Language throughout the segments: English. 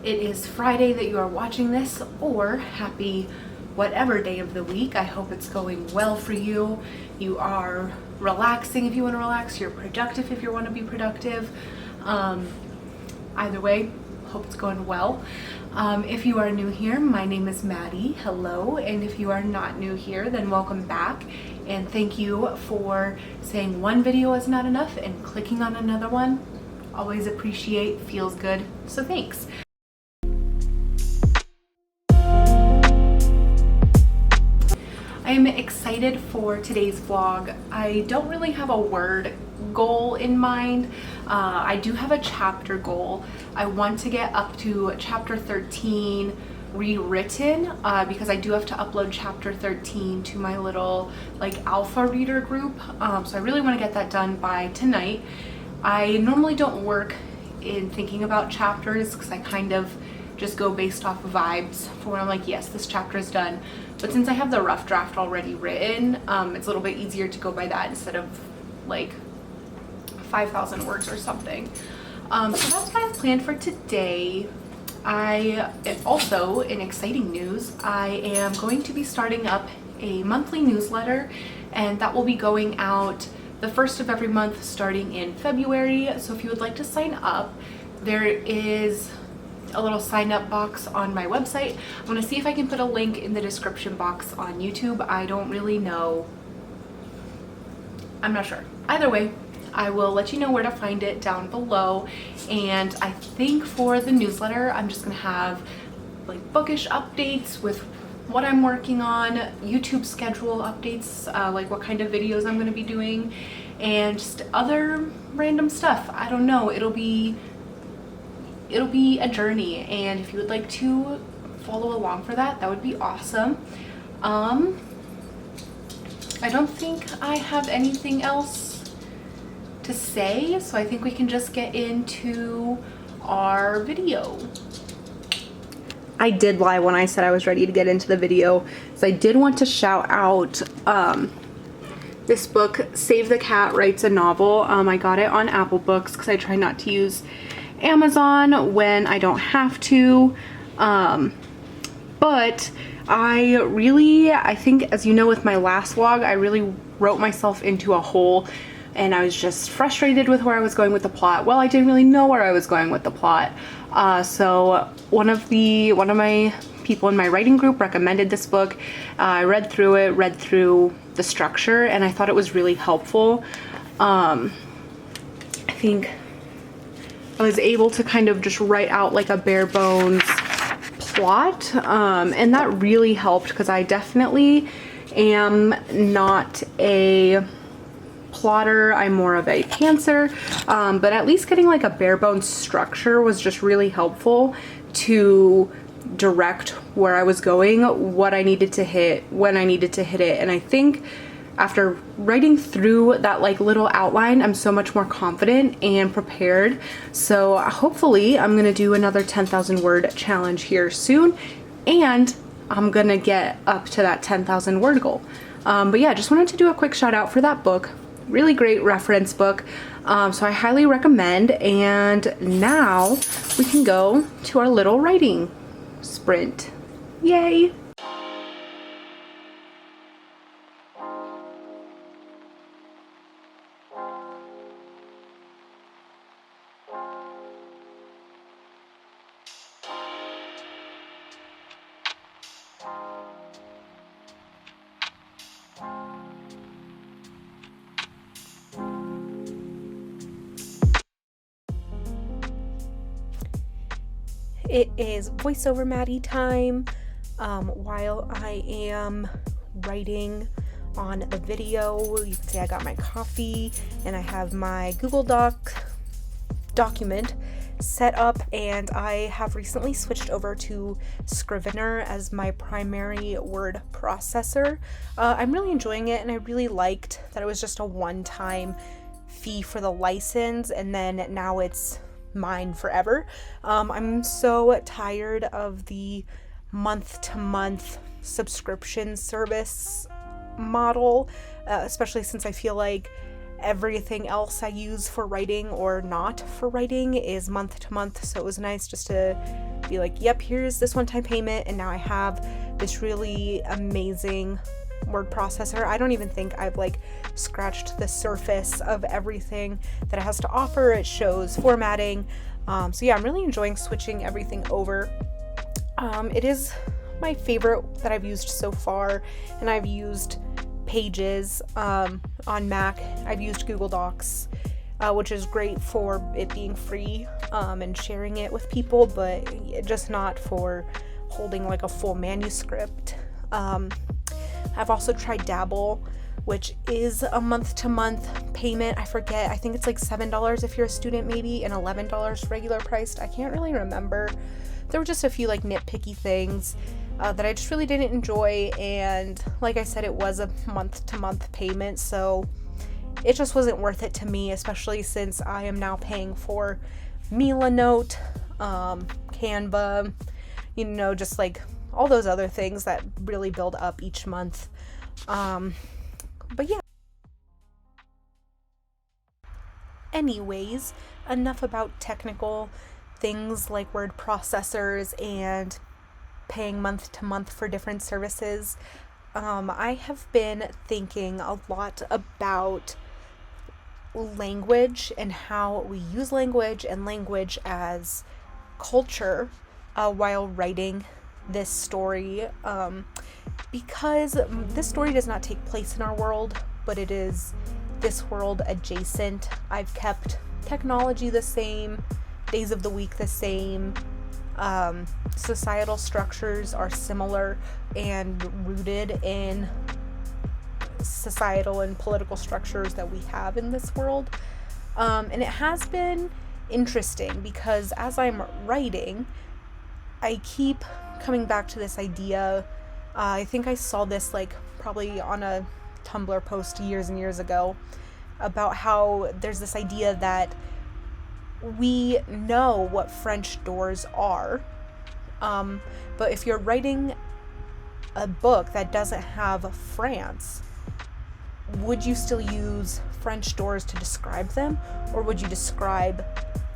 It is Friday that you are watching this, or happy whatever day of the week. I hope it's going well for you. You are relaxing if you want to relax, you're productive if you want to be productive. Either way, hope it's going well. If you are new here, my name is Maddie. Hello. And if you are not new here, then welcome back. And thank you for saying one video is not enough and clicking on another one. Always appreciate, feels good. So thanks. I'm excited for today's vlog. I don't really have a word goal in mind. I do have a chapter goal. I want to get up to chapter 13 rewritten because I do have to upload chapter 13 to my little like alpha reader group. So I really want to get that done by tonight. I normally don't work in thinking about chapters because I kind of just go based off of vibes for when I'm like, yes, this chapter is done. But since I have the rough draft already written, it's a little bit easier to go by that instead of like 5,000 words or something. So that's what I have planned for today. Also, in exciting news, I am going to be starting up a monthly newsletter, and that will be going out the first of every month starting in February. So if you would like to sign up, there is a little sign up box on my website. I'm gonna see if I can put a link in the description box on YouTube. I don't really know. I'm not sure. Either way, I will let you know where to find it down below. And I think for the newsletter, I'm just gonna have like bookish updates with what I'm working on, YouTube schedule updates, like what kind of videos I'm gonna be doing, and just other random stuff. I don't know, it'll be a journey, and if you would like to follow along for that, that would be awesome. I don't think I have anything else to say, so I think we can just get into our video. I did lie when I said I was ready to get into the video, so I did want to shout out this book, Save the Cat Writes a Novel. I got it on Apple Books because I try not to use Amazon when I don't have to, but I think, as you know with my last vlog, I really wrote myself into a hole, and I was just frustrated with where I was going with the plot. Well, I didn't really know where I was going with the plot. So one of my people in my writing group recommended this book. I read through the structure, and I thought it was really helpful. I think I was able to kind of just write out like a bare bones plot, and that really helped because I definitely am not a plotter. I'm more of a pantser, but at least getting like a bare bones structure was just really helpful to direct where I was going, what I needed to hit, when I needed to hit it. And I think after writing through that like little outline, I'm so much more confident and prepared. So hopefully I'm gonna do another 10,000 word challenge here soon, and I'm gonna get up to that 10,000 word goal. But yeah, just wanted to do a quick shout out for that book. Really great reference book. So I highly recommend. And now we can go to our little writing sprint. Yay! It is voiceover Maddie time. While I am writing on the video, you can see I got my coffee and I have my Google document set up, and I have recently switched over to Scrivener as my primary word processor. I'm really enjoying it, and I really liked that it was just a one-time fee for the license, and then now it's mine forever. I'm so tired of the month-to-month subscription service model, especially since I feel like everything else I use for writing or not for writing is month to month. So it was nice just to be like, yep, here's this one-time payment, and now I have this really amazing word processor. I don't even think I've like scratched the surface of everything that it has to offer. It shows formatting. So yeah, I'm really enjoying switching everything over. It is my favorite that I've used so far, and I've used Pages on Mac. I've used Google Docs, which is great for it being free and sharing it with people, but just not for holding like a full manuscript. I've also tried Dabble, which is a month-to-month payment. I forget, I think it's like $7 if you're a student maybe, and $11 regular priced. I can't really remember. There were just a few like nitpicky things that I just really didn't enjoy, and like I said, it was a month-to-month payment, so it just wasn't worth it to me, especially since I am now paying for Milanote, Canva, just like all those other things that really build up each month. But yeah. Anyways, enough about technical things like word processors and paying month to month for different services. I have been thinking a lot about language and how we use language and language as culture while writing this story, because this story does not take place in our world, but it is this world adjacent. I've kept technology the same, days of the week the same, societal structures are similar and rooted in societal and political structures that we have in this world, and it has been interesting because as I'm writing, I keep coming back to this idea. I think I saw this like probably on a Tumblr post years and years ago about how there's this idea that we know what French doors are, but if you're writing a book that doesn't have France, would you still use French doors to describe them, or would you describe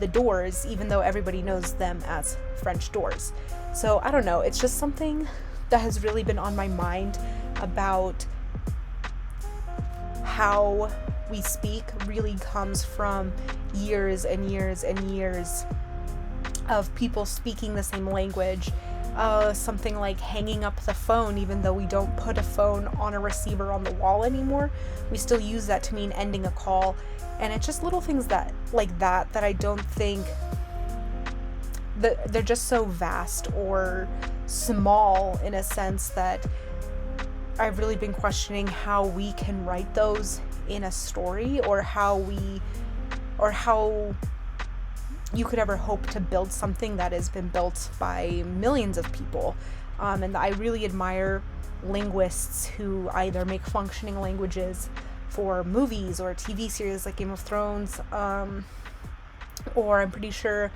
the doors even though everybody knows them as French doors? So I don't know, it's just something that has really been on my mind about how we speak really comes from years and years and years of people speaking the same language. Something like hanging up the phone, even though we don't put a phone on a receiver on the wall anymore, we still use that to mean ending a call. And it's just little things that I don't think that they're just so vast or small in a sense that I've really been questioning how we can write those in a story, or how you could ever hope to build something that has been built by millions of people. And I really admire linguists who either make functioning languages for movies or TV series like Game of Thrones, or I'm pretty sure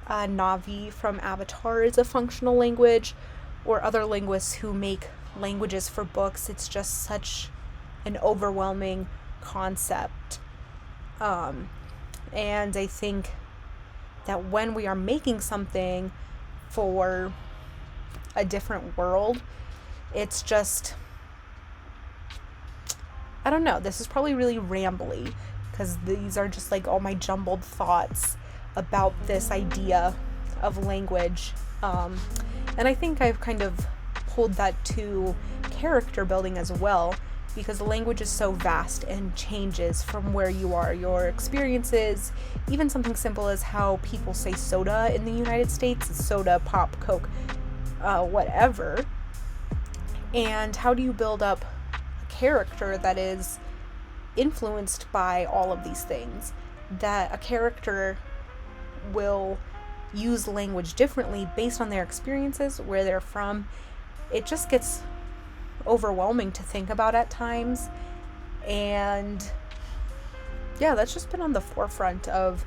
Na'vi from Avatar is a functional language, or other linguists who make languages for books. It's just such an overwhelming concept. And I think that when we are making something for a different world, it's just, I don't know, this is probably really rambly because these are just like all my jumbled thoughts about this idea of language. And I think I've kind of pulled that to character building as well, because the language is so vast and changes from where you are, your experiences, even something simple as how people say soda in the United States, soda, pop, Coke, whatever. And how do you build up a character that is influenced by all of these things? That a character will use language differently based on their experiences, where they're from. It just gets overwhelming to think about at times, and yeah, that's just been on the forefront of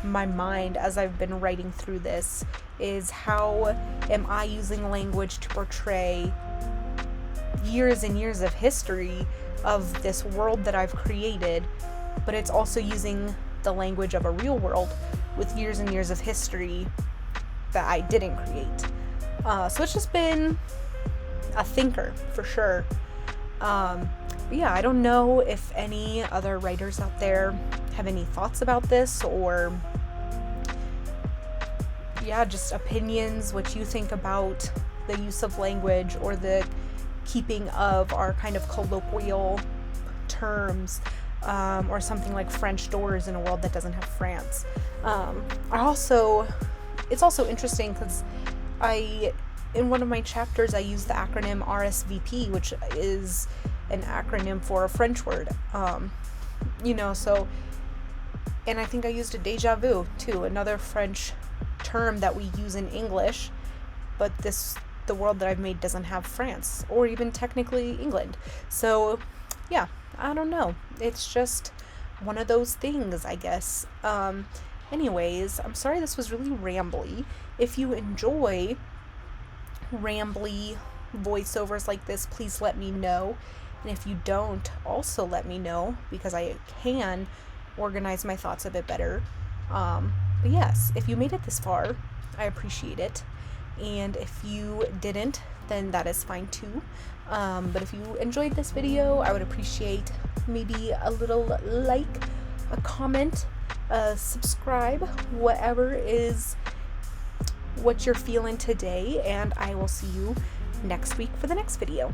my mind as I've been writing through this, is how am I using language to portray years and years of history of this world that I've created, but it's also using the language of a real world with years and years of history that I didn't create. So it's just been a thinker for sure. But yeah, I don't know if any other writers out there have any thoughts about this, or yeah, just opinions, what you think about the use of language or the keeping of our kind of colloquial terms, or something like French doors in a world that doesn't have France. It's also interesting because in one of my chapters, I use the acronym RSVP, which is an acronym for a French word. So, and I think I used a déjà vu too, another French term that we use in English, but the world that I've made doesn't have France, or even technically England. So yeah, I don't know. It's just one of those things, I guess. Anyways, I'm sorry this was really rambly. If you enjoy rambly voiceovers like this, please let me know. And if you don't, also let me know, because I can organize my thoughts a bit better. But yes, if you made it this far, I appreciate it. And if you didn't, then that is fine too. But if you enjoyed this video, I would appreciate maybe a little like, a comment, subscribe, whatever is what you're feeling today. And I will see you next week for the next video.